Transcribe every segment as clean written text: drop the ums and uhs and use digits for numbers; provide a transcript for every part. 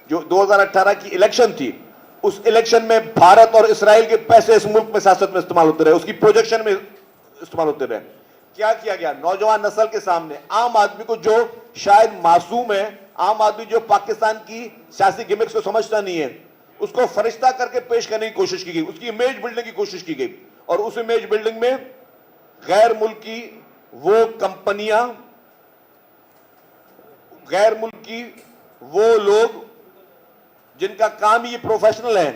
जो 2018 की इलेक्शन थी, उस इलेक्शन में भारत और इस्राएल के पैसे इस मुल्क में सियासत में इस्तेमाल होते रहे, उसकी प्रोजेक्शन में इस्तेमाल होते रहे। क्या किया गया? नौजवान नस्ल के सामने, आम आदमी को जो शायद मासूम है, आम आदमी जो पाकिस्तान की सियासी गिमिक्स को समझता नहीं है, उसको फरिश्ता करके पेश करने की कोशिश की गई, उसकी इमेज बिल्डिंग की कोशिश की गई। और उस इमेज बिल्डिंग में गैर मुल्की वो कंपनियां, गैर मुल्की वो लोग जिनका काम ही प्रोफेशनल है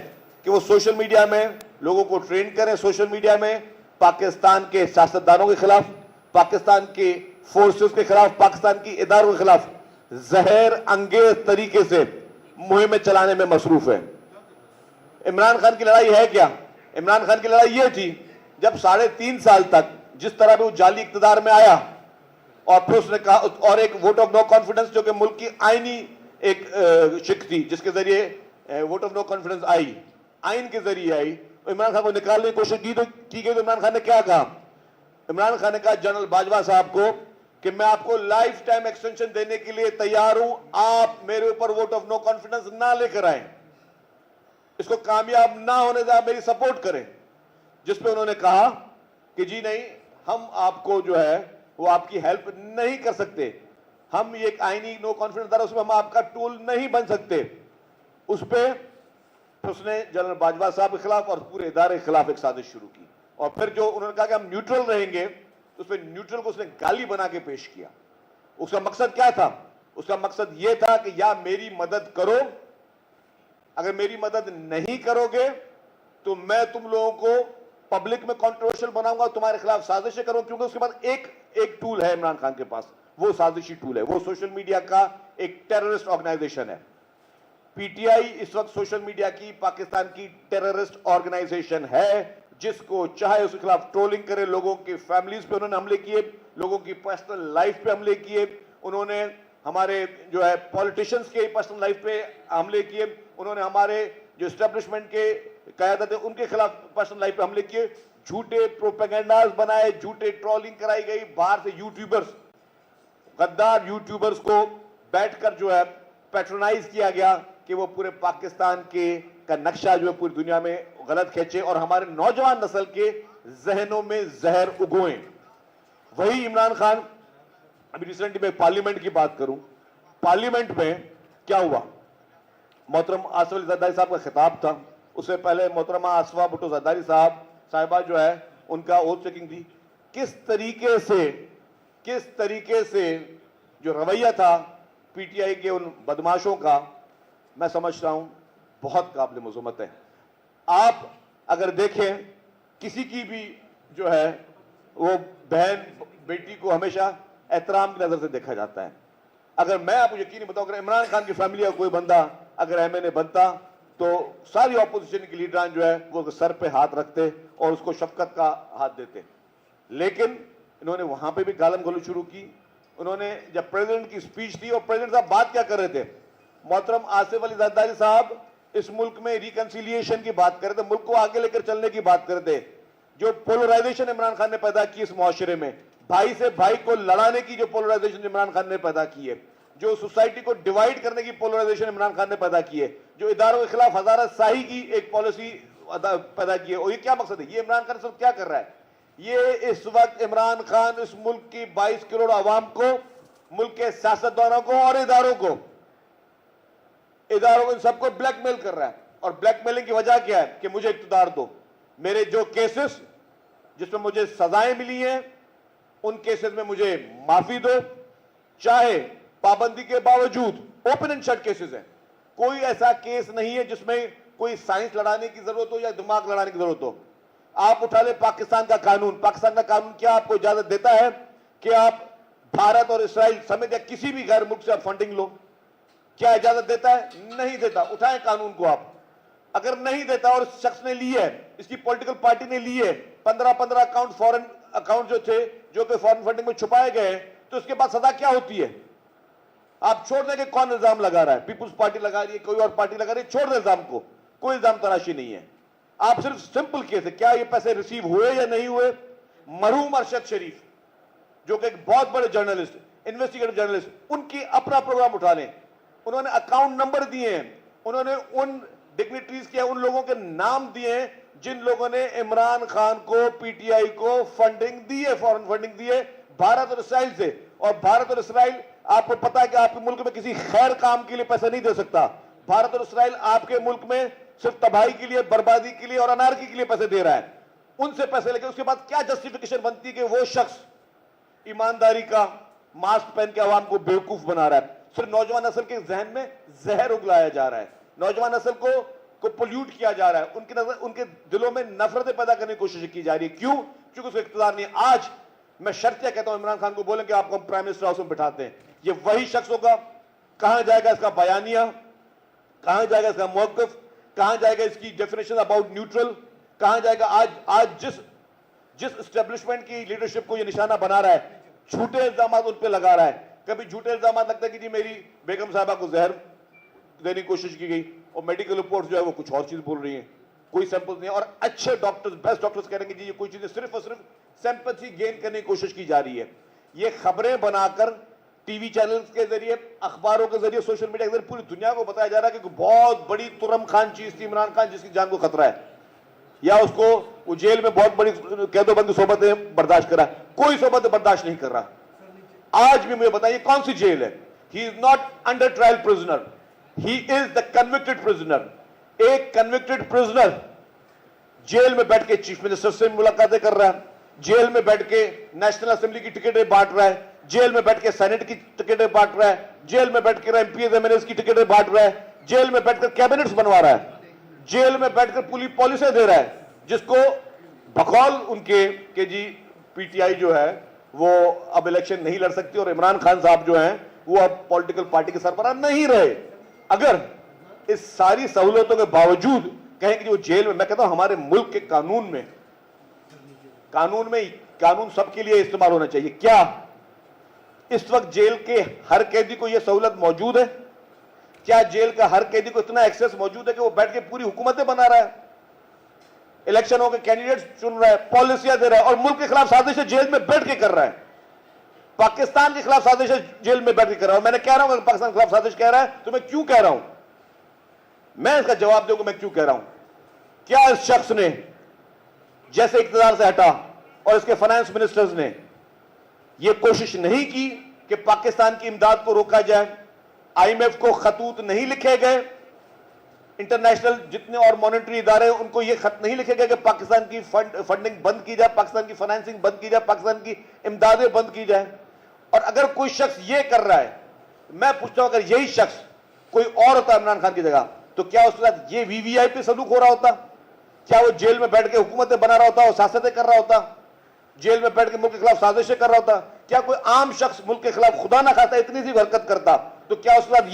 कि वो सोशल मीडिया में लोगों को ट्रेन करें, सोशल मीडिया में पाकिस्तान के सियासतदानों के खिलाफ, पाकिस्तान के फोर्सेस के खिलाफ, पाकिस्तान की इदारों के खिलाफ जहर अंगेज तरीके से मुहिमें चलाने में मसरूफ है। इमरान खान की लड़ाई है क्या? इमरान खान की लड़ाई यह थी, जब 3.5 साल तक जिस तरह से वो जाली इक्तदार में आया और फिर उसने कहा, और एक वोट ऑफ नो कॉन्फिडेंस जो कि मुल्क की आईनी एक शिक थी जिसके जरिए वोट ऑफ नो कॉन्फिडेंस आई, आइन के जरिए आई, इमरान खान को निकालने की कोशिश की गई। तो इमरान खान ने क्या कहा? इमरान खान ने कहा जनरल बाजवा साहब को कि मैं आपको लाइफ टाइम एक्सटेंशन देने के लिए तैयार हूं, आप मेरे ऊपर वोट ऑफ नो कॉन्फिडेंस ना लेकर आए, इसको कामयाब ना होने से आप मेरी सपोर्ट करें। जिस पे उन्होंने कहा कि जी नहीं, हम आपको जो है वो आपकी हेल्प नहीं कर सकते, हम ये आईनी नो कॉन्फिडेंस उसमें हम आपका टूल नहीं बन सकते। उस पर उसने जनरल बाजवा साहब के खिलाफ और पूरे इदारे के खिलाफ एक साजिश शुरू की। और फिर जो उन्होंने कहा कि हम न्यूट्रल रहेंगे, तो उस पर न्यूट्रल को उसने गाली बना के पेश किया। उसका मकसद क्या था? उसका मकसद यह था कि या मेरी मदद करो, अगर मेरी मदद नहीं करोगे तो मैं तुम लोगों को पब्लिक में कंट्रोवर्शियल बनाऊंगा, तुम्हारे खिलाफ साजिशें करूंगा। क्योंकि उसके बाद एक टूल है इमरान खान के पास, वो साजिशी टूल है, वो सोशल मीडिया का एक टेररिस्ट ऑर्गेनाइजेशन है। पीटीआई इस वक्त सोशल मीडिया की पाकिस्तान की टेररिस्ट ऑर्गेनाइजेशन है, जिसको चाहे उसके खिलाफ ट्रोलिंग करे, लोगों की फैमिलीज पे उन्होंने हमले किए, लोगों की पर्सनल लाइफ पे हमले किए, उन्होंने हमारे जो है पॉलिटिशियंस के पर्सनल लाइफ पे हमले किए, उन्होंने हमारे जो एस्टेब्लिशमेंट के क़यादत है उनके खिलाफ पर्सनल लाइफ पे हमले किए, झूठे प्रोपेगेंडास बनाए, झूठे ट्रोलिंग कराई गई, बाहर से यूट्यूबर्स, गद्दार यूट्यूबर्स को बैठकर जो है पैट्रोनाइज किया गया कि वो पूरे पाकिस्तान के का नक्शा जो है पूरी दुनिया में गलत खींचे और हमारे नौजवान नस्ल के जहनों में जहर उगोएं। वही इमरान खान, अभी रिसेंटली मैं पार्लियामेंट की बात करूं, पार्लियामेंट में क्या हुआ? मोहतरम आसिफ अली जरदारी साहब का खिताब था, उससे पहले मोहतरमा आसफा भुट्टो जरदारी साहिबा जो है उनका ओथ टेकिंग थी। किस तरीके से जो रवैया था पीटीआई के उन बदमाशों का, मैं समझ रहा हूं बहुत काबिल मज़म्मत है। आप अगर देखें, किसी की भी जो है वो बहन बेटी को हमेशा एहतराम की नजर से देखा जाता है। अगर मैं आपको यकीन बताऊं, अगर इमरान खान की फैमिली का कोई बंदा अगर एमएनए बनता तो सारी ऑपोजिशन की लीडरान जो है वो सर पे हाथ रखते और उसको शफकत का हाथ देते। लेकिन इन्होंने वहां पे भी गालम गलोच शुरू की। उन्होंने जब प्रेसिडेंट की स्पीच थी और प्रेसिडेंट साहब बात क्या कर रहे थे, मोहतरम आसिफ अली जरदारी साहब इस मुल्क में रिकंसिलिएशन की बात कर रहे थे, मुल्क को आगे लेकर चलने की बात कर रहे थे। जो पोलराइजेशन इमरान खान ने पैदा की इस मुआशरे में, भाई से भाई को लड़ाने की जो पोलराइजेशन इमरान खान ने पैदा की है, जो सोसाइटी को डिवाइड करने की पोलराइजेशन इमरान खान ने पैदा की है, जो इदारों के खिलाफ हज़ारत शाही की एक पॉलिसी पैदा की है, और ये क्या मकसद है? ये इमरान खान सब क्या कर रहा है? ये इस वक्त इमरान खान इस मुल्क की 22 करोड़ आवाम को, मुल्क के सियासतदानों को और इदारों को इन सबको ब्लैकमेल कर रहा है। और ब्लैकमेलिंग की वजह क्या है? कि मुझे इख्तियार दो, मेरे जो केसेस जिसमें मुझे सजाएं मिली हैं उन केसेस में मुझे माफी दो, चाहे पाबंदी के बावजूद। ओपन एंड शट केसेस हैं, कोई ऐसा केस नहीं है जिसमें कोई साइंस लड़ाने की जरूरत हो या दिमाग लड़ाने की जरूरत हो। आप उठा ले पाकिस्तान का कानून, पाकिस्तान का कानून क्या आपको इजाजत देता है कि आप भारत और इसराइल समेत या किसी भी गैर मुल्क से आप फंडिंग लो? क्या इजाजत देता है? नहीं देता। उठाएं कानून को आप। अगर नहीं देता और शख्स ने ली है, इसकी पॉलिटिकल पार्टी ने ली है 15 अकाउंट, फॉरेन अकाउंट जो थे, जो कि फॉरेन फंडिंग में छुपाए गए, तो उसके बाद सजा क्या होती है? आप छोड़ देंगे, कौन इल्जाम लगा रहा है? पीपुल्स पार्टी लगा रही है, कोई और पार्टी लगा रही है, छोड़ दे इल्जाम को, कोई इल्जाम तराशी नहीं है। आप सिर्फ सिंपल केस है, क्या ये पैसे रिसीव हुए या नहीं हुए? मरहूम अरशद शरीफ जो कि एक बहुत बड़े जर्नलिस्ट, इन्वेस्टिगेटिव जर्नलिस्ट, उनकी अपना प्रोग्राम उठा लें, उन्होंने अकाउंट नंबर दिए हैं उन्होंने उन डिग्निटरीज के, उन लोगों के नाम दिए जिन लोगों ने इमरान खान को, पीटीआई को फंडिंग दी है, फॉरेन फंडिंग दी है भारत और इसराइल से। और भारत और इसराइल, आपको पता है कि आपके मुल्क में किसी खैर काम के लिए पैसा नहीं दे सकता। भारत और इसराइल आपके मुल्क में सिर्फ तबाही के लिए, बर्बादी के लिए और अनारकी के लिए पैसे दे रहा है। उनसे पैसे लेके उसके बाद क्या जस्टिफिकेशन बनती है कि वो शख्स ईमानदारी का मास्क पहन के आवाम को बेवकूफ बना रहा है। सिर्फ नौजवान नस्ल के जहन में जहर उगलाया जा रहा है, नौजवान नस्ल को पोल्यूट किया जा रहा है, उनके दिलों में नफरतें पैदा करने की कोशिश की जा रही है। क्यों? क्योंकि उसको इख्तियार नहीं। आज मैं शर्तिया कहता हूं, इमरान खान को बोलें कि आपको हम प्राइम मिनिस्टर हाउस में बिठाते हैं, ये वही शख्स होगा। कहां जाएगा इसका बयानिया, कहां जाएगा इसका मौक़िफ़, कहां जाएगा इसकी डेफिनेशन अबाउट न्यूट्रल, कहां जाएगा? आज जिस एस्टेब्लिशमेंट की लीडरशिप को ये निशाना बना रहा है, झूठे इल्जाम उन पर लगा रहा है। कभी झूठे इल्जाम लगता है कि जी मेरी बेगम साहबा को जहर देने की कोशिश की गई, और मेडिकल रिपोर्ट जो है वो कुछ और चीज बोल रही है, कोई सैंपल नहीं है। और अच्छे डॉक्टर्स, बेस्ट डॉक्टर्स कह रहे हैं कि जी ये कोई चीजें सिर्फ और सिर्फ सिंपैथी गेन करने की कोशिश की जा रही है। ये खबरें बनाकर टीवी चैनल्स के जरिए, अखबारों के जरिए, सोशल मीडिया के जरिए पूरी दुनिया को बताया जा रहा है कि बहुत बड़ी तुरम खान चीज थी इमरान खान, जिसकी जान को खतरा है, या उसको वो जेल में बहुत बड़ी कैदोबंद सोबतें बर्दाश्त करा। कोई सोबत बर्दाश्त नहीं कर रहा। आज भी मुझे बताइए कौन सी जेल है? He is not under trial prisoner, he is the convicted prisoner. एक कन्विक्टेड प्रिजनर जेल में बैठ के चीफ मिनिस्टर से मुलाकातें कर रहा है, जेल में बैठ के नेशनल असेंबली की टिकटें बांट रहा है, जेल में बैठ के सेनेट की टिकटें बांट रहा है, जेल में बैठ कर एमपीएस एमएलएस की टिकटें बांट रहा है, जेल में बैठकर कैबिनेट्स बनवा रहा है, जेल में बैठकर पूरी पॉलिसी दे रहा है, जिसको बकौल उनके कि जी पीटीआई जो है वो अब इलेक्शन नहीं लड़ सकती और इमरान खान साहब जो हैं वो अब पॉलिटिकल पार्टी के सरबराह नहीं रहे। अगर इस सारी सहूलतों के बावजूद कहें कि वो जेल में, मैं कहता हूं हमारे मुल्क के कानून सबके लिए इस्तेमाल होना चाहिए। क्या इस वक्त जेल के हर कैदी को यह सहूलत मौजूद है? क्या जेल का हर कैदी को इतना एक्सेस मौजूद है कि वो बैठ के पूरी हुकूमतें बना रहा है, इलेक्शनों के कैंडिडेट्स चुन रहा है, पॉलिसियां दे रहा है, और मुल्क के खिलाफ साजिशें जेल में बैठ के कर रहा है, पाकिस्तान के खिलाफ साजिशें जेल में बैठ के कर रहा है? मैंने कह रहा हूं पाकिस्तान के खिलाफ साजिश कह रहा है तो मैं क्यों कह रहा हूं, मैं इसका जवाब दूंगा मैं क्यों कह रहा हूं। क्या इस शख्स ने जैसे इख्तियार से हटा और इसके फाइनेंस मिनिस्टर्स ने यह कोशिश नहीं की कि पाकिस्तान की इमदाद को रोका जाए? आईएमएफ को खतूत नहीं लिखे गए, इंटरनेशनल जितने और मॉनेटरी इदारे हैं उनको यह खत नहीं लिखे गए कि पाकिस्तान की फंडिंग बंद की जाए, पाकिस्तान की फाइनेंसिंग बंद की जाए, पाकिस्तान की इमदादें बंद की जाए। और अगर कोई शख्स यह कर रहा है, मैं पूछता हूं अगर यही शख्स कोई और होता इमरान खान की जगह, तो क्या उसके साथ ये वीवीआईपी सलूक हो रहा होता? क्या वो जेल में बैठ के हुकूमतें बना रहा होता, वो सियासतें कर रहा होता, जेल में बैठ के मुल्क के खिलाफ साजिशें कर रहा होता? क्या कोई आम शख्स मुल्क के खिलाफ खुदा ना खाता इतनी सी हरकत करता तो क्या उसके साथ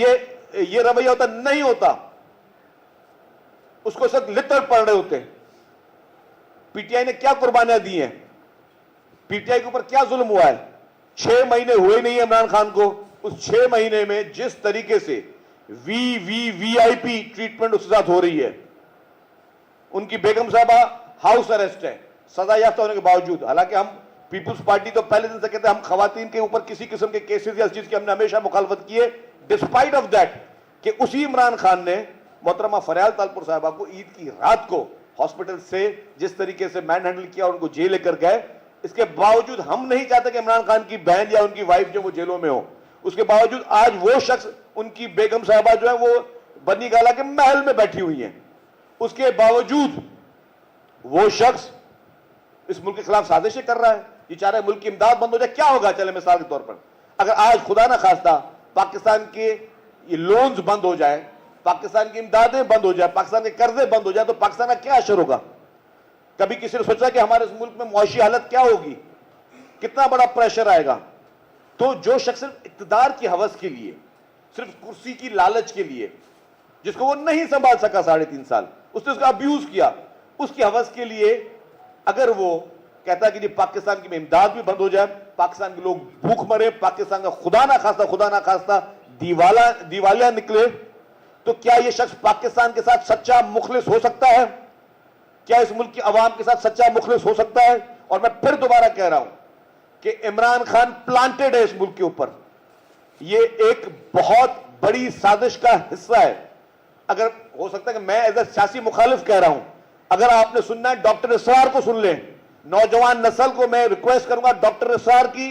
ये रवैया होता? नहीं होता। उसको सब लितर पड़ रहे होते। पीटीआई ने क्या कुर्बानियां दी हैं? पीटीआई के ऊपर क्या जुल्म हुआ है? 6 महीने हुए नहीं है इमरान खान को, उस 6 महीने में जिस तरीके से वीआईपी ट्रीटमेंट उसके साथ हो रही है, उनकी बेगम साहबा हाउस अरेस्ट है सजा याफ्ता होने के बावजूद। हालांकि हम पीपुल्स पार्टी तो पहले दिन से कहते हैं हम खवातीन के ऊपर किसी किस्म के केसेस या इस चीज की हमने हमेशा मुखालफत की है, डिस्पाइट ऑफ दैट कि उसी इमरान खान ने मोहतरमा फरियाल तालपुर साहबा को ईद की रात को हॉस्पिटल से जिस तरीके से मैन हैंडल किया, उनको जेल लेकर गए, इसके बावजूद हम नहीं चाहते कि इमरान खान की बहन या उनकी वाइफ जो वो जेलों में हो। उसके बावजूद आज वो शख्स, उनकी बेगम साहबा जो है वो बनी गाला के महल में बैठी हुई हैं, उसके बावजूद वो शख्स इस मुल्क के खिलाफ साजिशें कर रहा है। ये चाह रहा है मुल्क की इमदाद बंद हो जाए। क्या होगा? चले मिसाल के तौर पर अगर आज खुदा ना खास्ता पाकिस्तान के ये लोन्स बंद हो जाए, पाकिस्तान की इमदादें बंद हो जाए, पाकिस्तान के कर्जे बंद हो जाए, तो पाकिस्तान का क्या असर होगा? कभी किसी ने सोचा कि हमारे इस मुल्क में मुआशी हालत क्या होगी, कितना बड़ा प्रेशर आएगा? तो जो शख्स सिर्फ इक्तदार की हवस के लिए, सिर्फ कुर्सी की लालच के लिए, जिसको वो नहीं संभाल सका 3.5 साल, उसने उसका अब्यूज किया, उसकी हवस के लिए अगर वो कहता कि जी पाकिस्तान की इमदाद भी बंद हो जाए, पाकिस्तान के लोग भूख मरे, पाकिस्तान का खुदा ना खास्ता दिवालिया निकले, तो क्या यह शख्स पाकिस्तान के साथ सच्चा मुखलिस हो सकता है? क्या इस मुल्क की आवाम के साथ सच्चा मुखलिस हो सकता है? और मैं फिर दोबारा कह रहा हूं कि इमरान खान प्लांटेड है इस मुल्क के ऊपर। यह एक बहुत बड़ी साजिश का हिस्सा है। अगर हो सकता है कि मैं एज ए सियासी मुखालिफ कह रहा हूं, अगर आपने सुनना है डॉक्टर इसरार को सुन लें। नौजवान नस्ल को मैं रिक्वेस्ट करूंगा, डॉक्टर इसरार की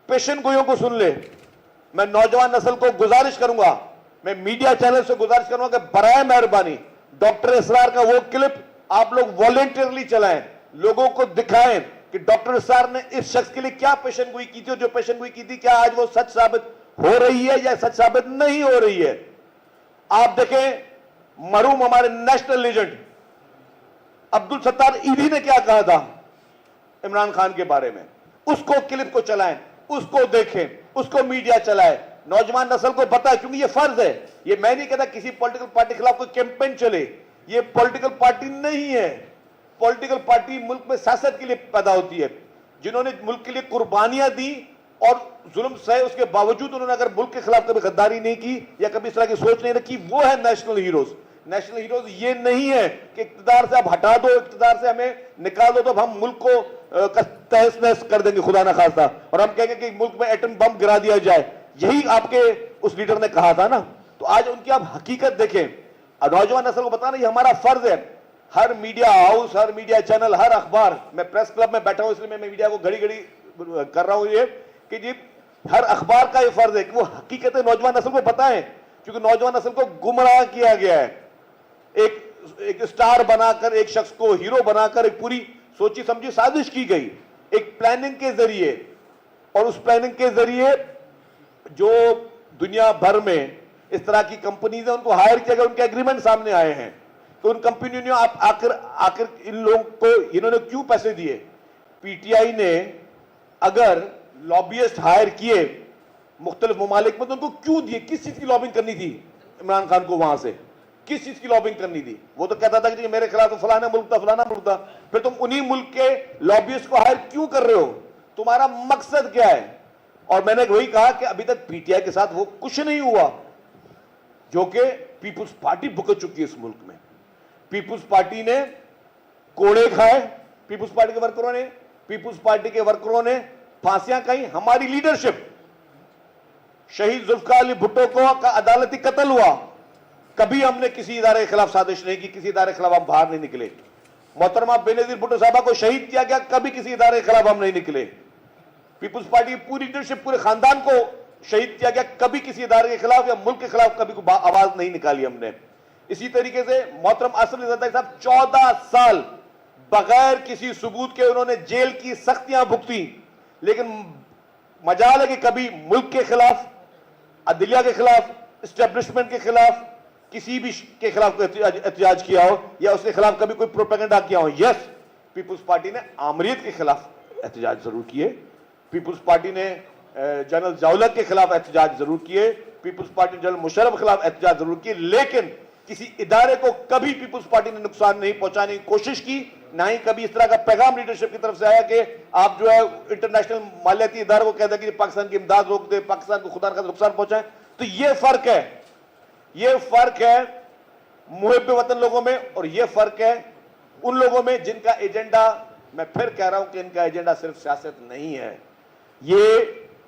पेशन गोइयों को सुन ले। मैं नौजवान नस्ल को गुजारिश करूंगा, मैं मीडिया चैनल से गुजारिश करूंगा कि बराए मेहरबानी डॉक्टर इसरार का वो क्लिप आप लोग वॉलेंटियरली चलाएं, लोगों को दिखाएं कि डॉक्टर इसरार ने इस शख्स के लिए क्या पेशन गोई की थी, और जो पेशन गोई की थी क्या आज वो सच साबित हो रही है या सच साबित नहीं हो रही है। आप देखें मरहूम हमारे नेशनल लेजेंड अब्दुल सत्तार ईदी ने क्या कहा था इमरान खान के बारे में, उसको क्लिप को चलाएं, उसको देखें, उसको मीडिया चलाए। नौजवान नस्ल को पता है, क्योंकि ये फर्ज है। ये मैं नहीं कहता किसी पॉलिटिकल पार्टी के खिलाफ कोई कैंपेन चले, ये पॉलिटिकल पार्टी नहीं है। पॉलिटिकल पार्टी मुल्क में सियासत के लिए पैदा होती है। जिन्होंने मुल्क के लिए कुर्बानियां दी और जुल्म सहे, उसके बावजूद उन्होंने अगर मुल्क के खिलाफ कभी गद्दारी नहीं की या कभी इस तरह की सोच नहीं रखी, वो है नेशनल हीरोज। नेशनल हीरोज ये नहीं है कि इक्तिदार से आप हटा दो, इक्तिदार से हमें निकाल दो तो हम मुल्क को तहस नहस कर देंगे खुदा ना खास्ता, और हम कहेंगे कि मुल्क में एटम बम गिरा दिया जाए। यही आपके उस लीडर ने कहा था ना। तो आज उनकी आप हकीकत देखें। नौजवान नस्ल को बताना ये हमारा फर्ज है। हर मीडिया हाउस, हर मीडिया चैनल, हर अखबार, मैं प्रेस क्लब में बैठा हूं इसलिए मैं मीडिया को घड़ी घड़ी कर रहा हूं ये कि जी हर अखबार का ये फर्ज है कि वो हकीकतें नौजवान नस्ल को बताएं, क्योंकि नौजवान नस्ल को गुमराह किया गया है। एक स्टार बनाकर, एक शख्स को हीरो बनाकर एक पूरी सोची समझी साजिश की गई एक प्लानिंग के जरिए, और उस प्लानिंग के जरिए जो दुनिया भर में इस तरह की कंपनीज है उनको हायर किया गया, उनके एग्रीमेंट सामने आए हैं। तो उन कंपनियों ने आप आखिर इन लोगों को इन्होंने क्यों पैसे दिए? पीटीआई ने अगर लॉबियस्ट हायर किए मुख्तलिफ ममालिक में तो उनको क्यों दिए? किस चीज की लॉबिंग करनी थी इमरान खान को? वहां से किस चीज की लॉबिंग करनी थी? वो तो कहता था कि मेरे खिलाफ तो फलाना मुल्क था, फलाना मुल्क था। फिर तुम उन्हीं मुल्क के लॉबियस्ट को हायर क्यों कर रहे हो? तुम्हारा मकसद क्या है? और मैंने वही कहा कि अभी तक पीटीआई के साथ वो कुछ नहीं हुआ जो कि पीपुल्स पार्टी भुगत चुकी है इस मुल्क में। पीपुल्स पार्टी ने कोड़े खाए, पीपुल्स पार्टी के वर्करों ने, पीपुल्स पार्टी के वर्करों ने फांसियां खाई। हमारी लीडरशिप, शहीद जुल्फकार अली भुट्टो का अदालती कत्ल हुआ, कभी हमने किसी इदारे के खिलाफ साजिश नहीं की, किसी इदारे के खिलाफ हम बाहर नहीं निकले। मोहतरमा बेनजीर भुट्टो साहबा को शहीद किया गया, कभी किसी इदारे के खिलाफ हम नहीं निकले। पीपुल्स पार्टी की पूरी लीडरशिप, पूरे खानदान को शहीद किया गया, कभी किसी इदारे के खिलाफ या मुल्क के खिलाफ कभी कोई आवाज नहीं निकाली हमने। इसी तरीके से मोहतरम आसिफ अली जरदारी साहब 14 साल बगैर किसी सबूत के उन्होंने जेल की सख्तियां भुगती, लेकिन मजाल है कि कभी मुल्क के खिलाफ, अदलिया के खिलाफ, एस्टेब्लिशमेंट के खिलाफ, किसी भी के खिलाफ एहतजाज किया हो या उसके खिलाफ कभी कोई प्रोपेगेंडा किया हो। यस, पीपुल्स पार्टी ने आमरीत के खिलाफ एहतजाज जरूर किए, पीपुल्स पार्टी ने जनरल जौलत के खिलाफ एहतजाज जरूर किए, पीपुल्स पार्टी ने जनरल मुशर्रफ के खिलाफ एहतजाज जरूर किए, लेकिन किसी इदारे को कभी पीपुल्स पार्टी ने नुकसान नहीं पहुंचाने की कोशिश की, ना ही कभी इस तरह का पैगाम लीडरशिप की तरफ से आया कि आप जो है इंटरनेशनल मालियाती इदारों को कहते हैं कि पाकिस्तान की इमदाद रोक दे, पाकिस्तान को खुदा का नुकसान पहुंचाए। तो ये फर्क है, ये फर्क है मुहिब वतन लोगों में, और ये फर्क है उन लोगों में जिनका एजेंडा, मैं फिर कह रहा हूं कि इनका एजेंडा सिर्फ सियासत नहीं है। ये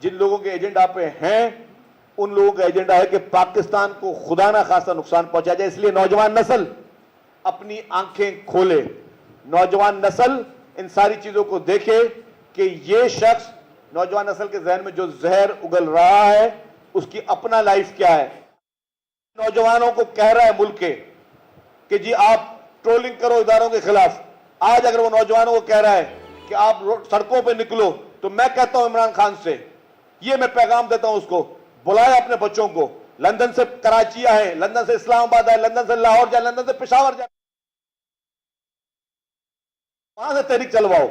जिन लोगों के एजेंडा पे हैं, उन लोगों का एजेंडा है कि पाकिस्तान को खुदा ना खासा नुकसान पहुंचा जाए। इसलिए नौजवान नस्ल अपनी आंखें खोले, नौजवान नस्ल इन सारी चीजों को देखे कि ये शख्स, नौजवान नस्ल के जहन में जो जहर उगल रहा है उसकी अपना लाइफ क्या है। नौजवानों को कह रहा है मुल्क के कि जी आप ट्रोलिंग करो इदारों के खिलाफ। आज अगर वो नौजवानों को कह रहा है कि आप सड़कों पे निकलो, तो मैं कहता हूं इमरान खान से, ये मैं पैगाम देता हूं उसको, बुलाए अपने बच्चों को। लंदन से कराची आए, लंदन से इस्लामाबाद आए, लंदन से लाहौर जाए, लंदन से पेशावर जाए, वहां से तहरीक चलवाओ।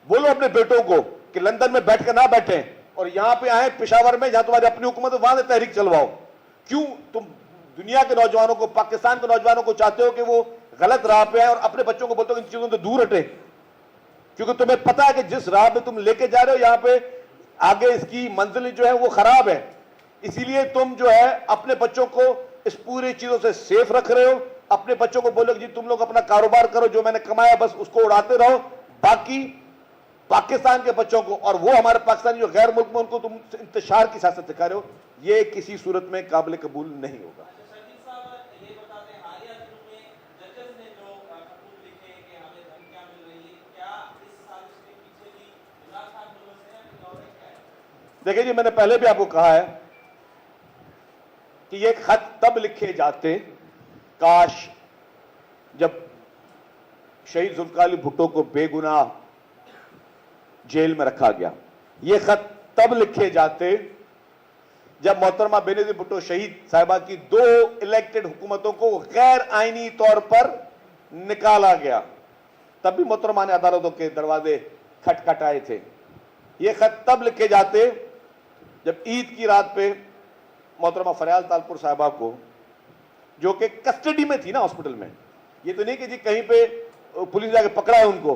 बोलो अपने बेटों को कि लंदन में बैठ कर ना बैठे और यहां पे आए पेशावर में, जहां तुम्हारी अपनी हुकूमत है, वहां से तहरीक चलवाओ। क्यों तुम दुनिया के नौजवानों को, पाकिस्तान के नौजवानों को चाहते हो कि वो गलत राह पे आए और अपने बच्चों को बोलते हो कि इन चीजों से दूर हटे? क्योंकि तुम्हें पता है कि जिस राह पे तुम लेके जा रहे हो, यहां पे आगे इसकी मंजिल जो है वो खराब है। इसीलिए तुम जो है अपने बच्चों को इस पूरी चीजों से सेफ रख रहे हो। अपने बच्चों को बोलो कि जी तुम लोग अपना कारोबार करो, जो मैंने कमाया बस उसको उड़ाते रहो, बाकी पाकिस्तान के बच्चों को, और वो हमारे पाकिस्तानी जो गैर मुल्क में, उनको तुम इंतशार की सियासत सिखा रहे हो, ये किसी सूरत में काबिल कबूल नहीं होगा। देखिए जी, मैंने पहले भी आपको कहा है कि ये खत तब लिखे जाते, काश जब शहीद जुल्फिकार अली भुट्टो को बेगुनाह जेल में रखा गया, ये खत तब लिखे जाते जब मोहतरमा बेनजीर भुट्टो शहीद साहिबा की 2 इलेक्टेड हुकूमतों को गैर आईनी तौर पर निकाला गया, तब भी मोहतरमा ने अदालतों के दरवाजे खटखटाए थे। ये खत तब लिखे जाते जब ईद की रात पे मोहतरमा फरियाल तालपुर साहिबा को, जो कि कस्टडी में थी ना हॉस्पिटल में, ये तो नहीं कि जी कहीं पे पुलिस जाके पकड़ा है उनको,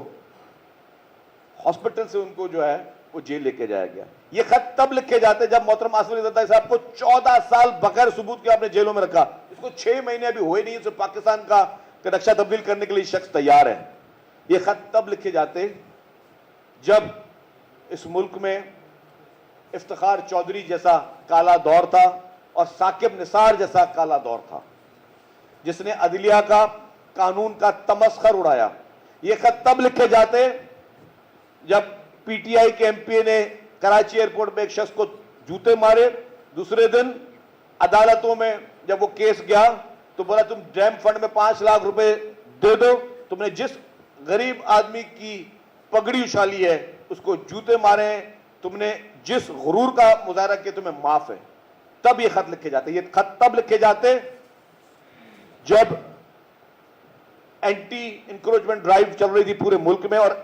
हॉस्पिटल से उनको जो है वो जेल लेके जाया गया। ये खत तब लिखे जाते जब मोहतरमा आसिफ अली जरदारी साहब को 14 साल बगैर सबूत के आपने जेलों में रखा, इसको 6 महीने अभी हुए नहीं, तो पाकिस्तान का नक्शा तब्दील करने के लिए शख्स तैयार है। ये खत तब लिखे जाते जब इस मुल्क में इफ्तिखार चौधरी जैसा काला दौर था और साकिब निसार जैसा काला दौर था, जिसने अदलिया का, कानून का तमस्खर उड़ाया। ये खत तब लिखे जाते जब पीटीआई के एमपी ने कराची एयरपोर्ट में एक शख्स को जूते मारे, दूसरे दिन अदालतों में जब वो केस गया तो बोला तुम डैम फंड में 5 लाख रुपए दे दो, तुमने जिस गरीब आदमी की पगड़ी उछाली है उसको जूते मारे, तुमने जिस गुरूर का मुजाहरा किया तुम्हें माफ है। तब ये खत लिखे जाते। ये खत तब लिखे जाते जब एंटी इंक्रोचमेंट ड्राइव चल रही थी पूरे मुल्क में और